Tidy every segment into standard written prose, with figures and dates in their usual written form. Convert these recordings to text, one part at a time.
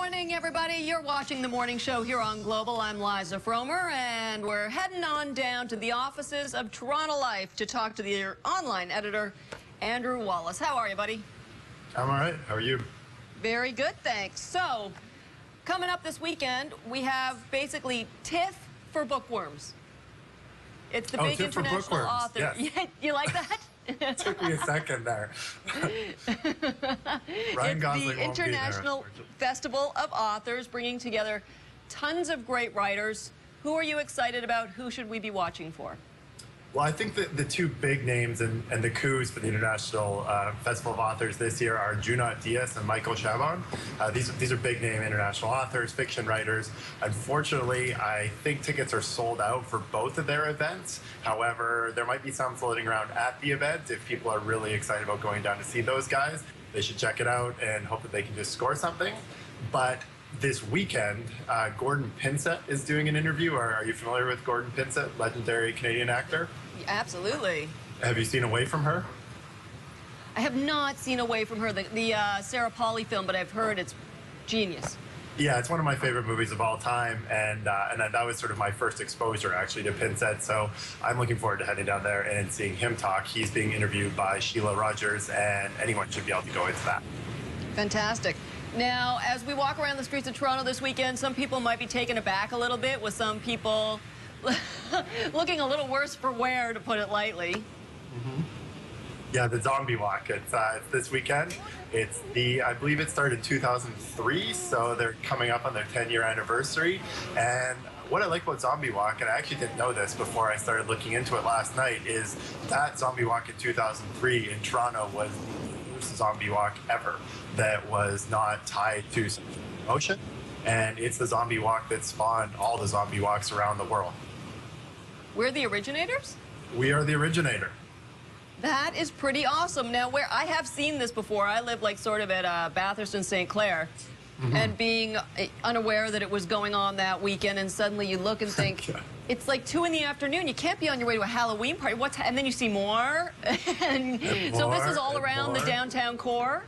morning, everybody. You're watching the morning show here on Global. I'm Liza Fromer, and we're heading on down to the offices of Toronto Life to talk to their online editor, Andrew Wallace. How are you, buddy? I'm all right. How are you? Very good, thanks. So, coming up this weekend, we have basically TIFF for bookworms. It's the big TIFF for international bookworms. author. Yes. You like that? Took me a second there. Ryan Gosling It's the International Festival of Authors, bringing together tons of great writers. Who are you excited about? Who should we be watching for? Well, I think that the two big names and the coups for the International Festival of Authors this year are Junot Diaz and Michael Chabon. These are big name international authors, fiction writers. Unfortunately, I think tickets are sold out for both of their events. However, there might be some floating around at the event. If people are really excited about going down to see those guys, they should check it out and hope that they can just score something. But this weekend, Gordon Pinsent is doing an interview. Are you familiar with Gordon Pinsent, legendary Canadian actor? Absolutely. Have you seen Away from Her? I have not seen Away from Her, the Sarah Polley film, but I've heard it's genius. Yeah, it's one of my favorite movies of all time, and that was sort of my first exposure, actually, to Pinsent. So I'm looking forward to heading down there and seeing him talk. He's being interviewed by Sheila Rogers, and anyone should be able to go into that. Fantastic. Now, as we walk around the streets of Toronto this weekend, some people might be taken aback a little bit, with some people looking a little worse for wear, to put it lightly. Mm-hmm. Yeah, the Zombie Walk. It's this weekend. I believe it started in 2003, so they're coming up on their 10-year anniversary. And what I like about Zombie Walk, and I actually didn't know this before I started looking into it last night, is that Zombie Walk in 2003 in Toronto was the first zombie walk ever that was not tied to motion. And it's the zombie walk that spawned all the zombie walks around the world. We're the originators? We are the originator. That is pretty awesome. Now, where I have seen this before, I live like sort of at Bathurst and St. Clair, and being unaware that it was going on that weekend, and suddenly you look and think, it's like 2 in the afternoon. You can't be on your way to a Halloween party. And then you see more. and so this is all around the downtown core?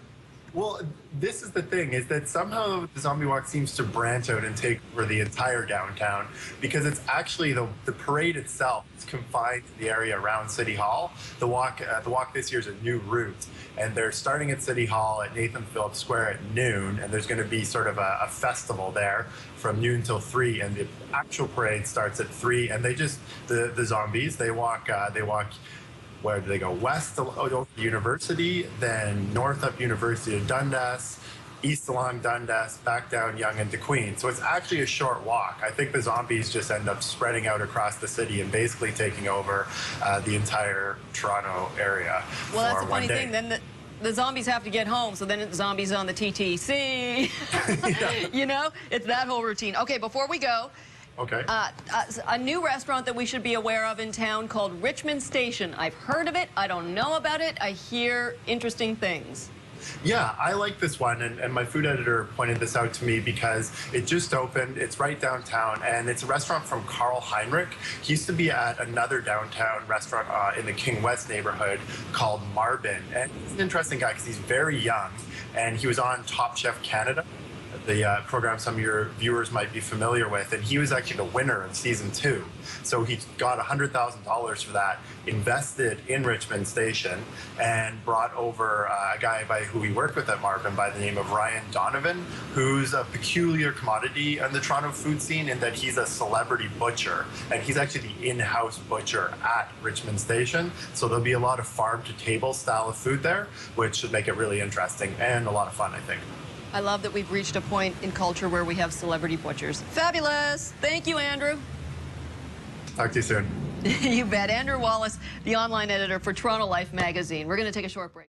Well, this is the thing, is that somehow the Zombie Walk seems to branch out and take over the entire downtown, because it's actually the parade itself is confined to the area around City Hall. The walk this year is a new route, and they're starting at City Hall at Nathan Phillips Square at noon, and there's going to be sort of a festival there from noon till 3, and the actual parade starts at 3, and the zombies, they walk where do they go? West to University, then north up University of Dundas, east along Dundas, back down Yonge and to Queen. So it's actually a short walk. I think the zombies just end up spreading out across the city and basically taking over the entire Toronto area. Well, that's the funny thing. Then the zombies have to get home, so then it's zombies on the TTC. Yeah. You know, it's that whole routine. Okay, before we go, okay. A new restaurant that we should be aware of in town called Richmond Station. I've heard of it. I don't know about it. I hear interesting things. Yeah, I like this one, and my food editor pointed this out to me because it just opened. It's right downtown, and it's a restaurant from Carl Heinrich. He used to be at another downtown restaurant in the King West neighborhood called Marbin. And he's an interesting guy because he's very young, and he was on Top Chef Canada, the program some of your viewers might be familiar with, and he was actually the winner of season 2. So he got $100,000 for that, invested in Richmond Station, and brought over a guy who he worked with at Marvin by the name of Ryan Donovan, who's a peculiar commodity on the Toronto food scene in that he's a celebrity butcher, and he's actually the in-house butcher at Richmond Station. So there'll be a lot of farm-to-table style of food there, which should make it really interesting and a lot of fun, I think. I love that we've reached a point in culture where we have celebrity butchers. Fabulous. Thank you, Andrew. Talk to you soon. You bet. Andrew Wallace, the online editor for Toronto Life magazine. We're going to take a short break.